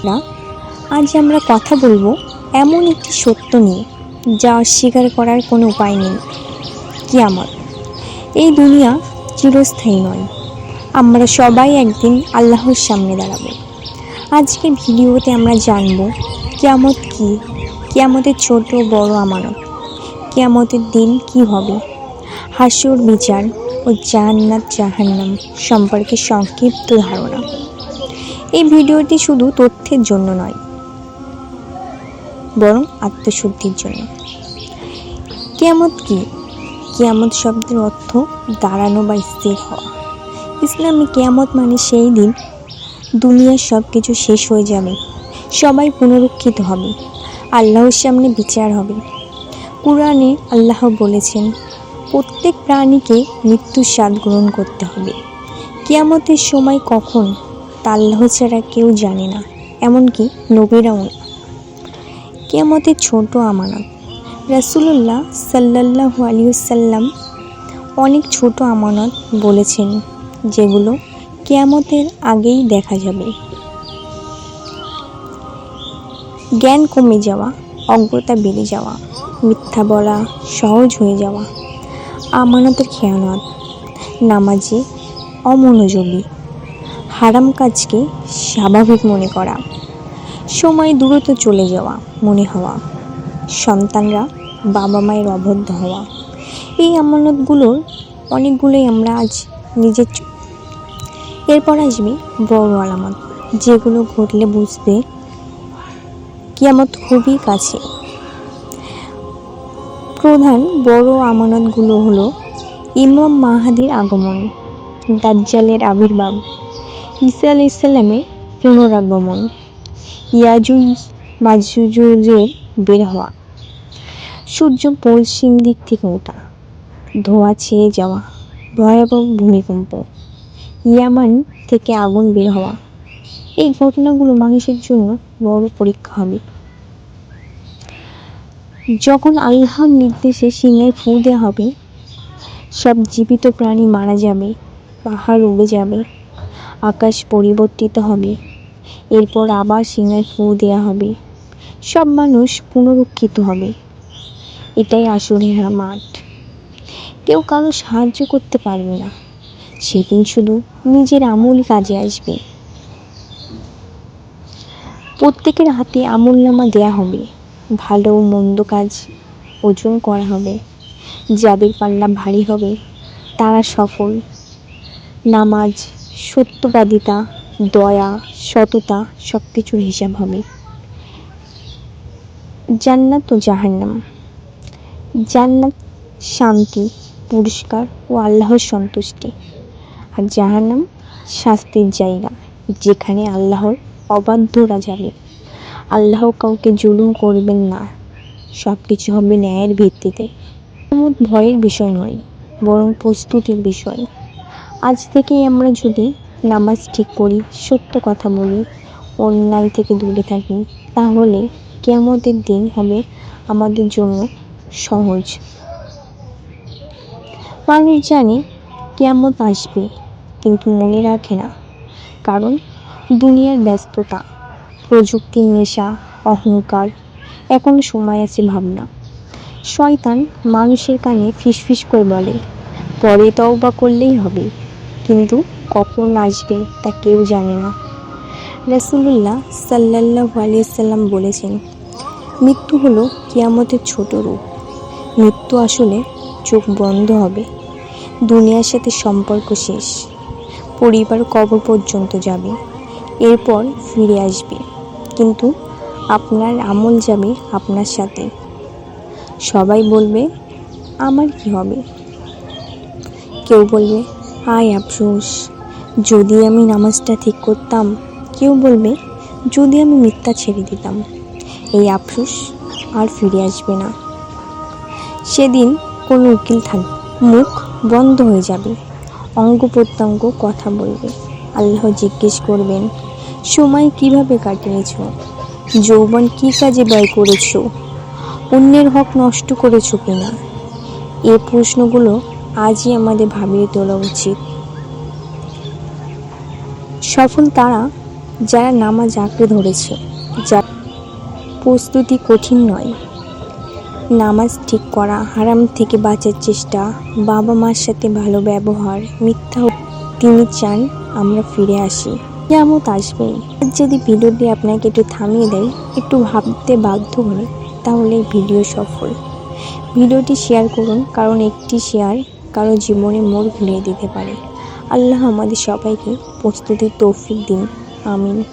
না, আজ আমরা কথা বলবো এমন একটি সত্য নিয়ে যা অস্বীকার করার কোনো উপায় নেই। কিয়ামত। এই দুনিয়া চিরস্থায়ী নয়। আমরা সবাই একদিন আল্লাহর সামনে দাঁড়াবো। আজকের ভিডিওতে আমরা জানবো কিয়ামত কি, কিয়ামতের ছোট বড় আমানত, কিয়ামতের দিন কি হবে, হাসর বিচার ও জান্নাত জাহান্নাম সম্পর্কে সংক্ষিপ্ত ধারণা। এই ভিডিওটি শুধু তথ্যের জন্য নয়, বরং আত্মশুদ্ধির জন্য। কিয়ামত কি? কিয়ামত শব্দের অর্থ দাঁড়ানো বা স্থির হওয়া। ইসলামে কিয়ামত মানে সেই দিন দুনিয়ার সব কিছু শেষ হয়ে যাবে, সবাই পুনরুত্থিত হবে, আল্লাহর সামনে বিচার হবে। কুরআনে আল্লাহ বলেছেন, প্রত্যেক প্রাণীকে মৃত্যুর স্বাদ গ্রহণ করতে হবে। কিয়ামতের সময় কখন তা আল্লাহ ছাড়া কেউ জানে না, এমনকি নবীরাও না। কিয়ামতের ছোট আমানত। রাসূলুল্লাহ সাল্লাল্লাহু আলাইহি ওয়াসাল্লাম অনেক ছোট আমানত বলেছেন, যেগুলো কিয়ামতের আগেই দেখা যাবে। জ্ঞান কমে যাওয়া, অজ্ঞতা বেড়ে যাওয়া, মিথ্যা বলা সহজ হয়ে যাওয়া, আমানতের খেয়ানত, নামাজে অমনোযোগী, হারাম কাজকে স্বাভাবিক মনে করা, সময় দ্রুত চলে যাওয়া মনে হওয়া, সন্তানরা বাবা মায়ের অবাধ্য হওয়া। এই আমানতগুলোর অনেকগুলোই আমরা আজ নিজের। এরপর আসবে বড় আলামত, যেগুলো ঘটলে বুঝবে কিয়ামত খুবই কাছে। প্রধান বড় আমানতগুলো হলো ইমাম মাহাদির আগমন, দাজ্জালের আবির্ভাব, ঈসা আলাইহিস সালামের পুনরাগমন, ইয়াজুজ মাজুজের বের হওয়া, সূর্য পশ্চিম দিক থেকে ওঠা, ধোঁয়া ছেয়ে যাওয়া, ভয়াবহ ভূমিকম্প, ইয়ামান থেকে আগুন বের হওয়া। এই ঘটনাগুলো মানুষের জন্য বড় পরীক্ষা হবে। যখন আল্লাহর নির্দেশে সিংহে ফু দেওয়া হবে, সব জীবিত প্রাণী মারা যাবে, পাহাড় উড়ে যাবে, আকাশ পরিবর্তিত হবে, এরপর আবার সিংহে ফু দেওয়া হবে, সব মানুষ পুনরুত্থিত হবে। এটাই আসরের মাঠ। কেউ কারো সাহায্য করতে পারবে না, সেদিন শুধু নিজের আমলই কাজে আসবে। প্রত্যেকের হাতে আমলনামা দেয়া হবে, ভালো ও মন্দ কাজ ওজন করা হবে। যাদের পাল্লা ভারী হবে তারা সফল। নামাজ, সত্যবাদিতা, দয়া, সততা সবকিছুর হিসাব হবে। জান্নাত ও জাহান্নাম। জান্নাত শান্তি, পুরস্কার ও আল্লাহর সন্তুষ্টি, আর জাহান্নাম শাস্তির জায়গা, যেখানে আল্লাহর অবাধ্যরা যাবে। আল্লাহ কাউকে জুলুম করবেন না, সব কিছু হবে ন্যায়ের ভিত্তিতে। কিয়ামত ভয়ের বিষয় নয়, বরং প্রস্তুতির বিষয়। আজ থেকেই আমরা যদি নামাজ ঠিক করি, সত্য কথা বলি, অন্যায় থেকে দূরে থাকি, তাহলে কিয়ামতের দিন হবে আমাদের জন্য সহজ। মানুষ জানে কিয়ামত আসবে, কিন্তু মনে রাখে না, কারণ দুনিয়ার ব্যস্ততা, প্রযুক্তির নেশা, অহংকার, এখনো সময় আছে ভাবনা। শয়তান মানুষের কানে ফিসফিস করে বলে, পরে তওবা করলেই হবে, কিন্তু কখন আসবে তা কেউ জানে না। রাসূলুল্লাহ সাল্লাল্লাহু আলাইহি ওয়াসাল্লাম বলেছেন, মৃত্যু হলো কিয়ামতের ছোট রূপ। মৃত্যু আসলে চোখ বন্ধ হবে, দুনিয়ার সাথে সম্পর্ক শেষ, পরিবার কবর পর্যন্ত যাবে, এরপর ফিরে আসবে, কিন্তু আপনার আমল যাবে আপনার সাথে। সবাই বলবে, আমার কি হবে? কেউ বলবে, হায় আফসোস, যদি আমি নামাজটা ঠিক করতাম। কেউ বলবে, যদি আমি মিথ্যা ছেড়ে দিতাম। এই আফসোস আর ফিরে আসবে না। সেদিন কোনো উকিল থাকবে, মুখ বন্ধ হয়ে যাবে, অঙ্গ প্রত্যঙ্গ কথা বলবে। আল্লাহ জিজ্ঞেস করবেন, সময় কিভাবে কাটিয়েছ, যৌবন কি কাজে ব্যয় করেছ, অন্যের হক নষ্ট করেছ কিনা। এই প্রশ্নগুলো আজই আমাদের ভাবিয়ে তোলা উচিত। সফল তারা যারা নামাজ আঁকড়ে ধরেছে, যার প্রস্তুতি কঠিন নয়, নামাজ ঠিক করা, হারাম থেকে বাঁচার চেষ্টা, বাবা মার সাথে ভালো ব্যবহার, মিথ্যা তিনি চান আমরা ফিরে আসি। কিয়ামত আসবেই। যদি ভিডিওটি আপনাকে একটু থামিয়ে দেয়, একটু ভাবতে বাধ্য করে, তাহলে এই ভিডিও সফল। ভিডিওটি শেয়ার করুন, কারণ একটি শেয়ার কারো জীবনে মোড় ঘুরিয়ে দিতে পারে। আল্লাহ আমাদের সবাইকে প্রস্তুতির তৌফিক দিন। আমিন।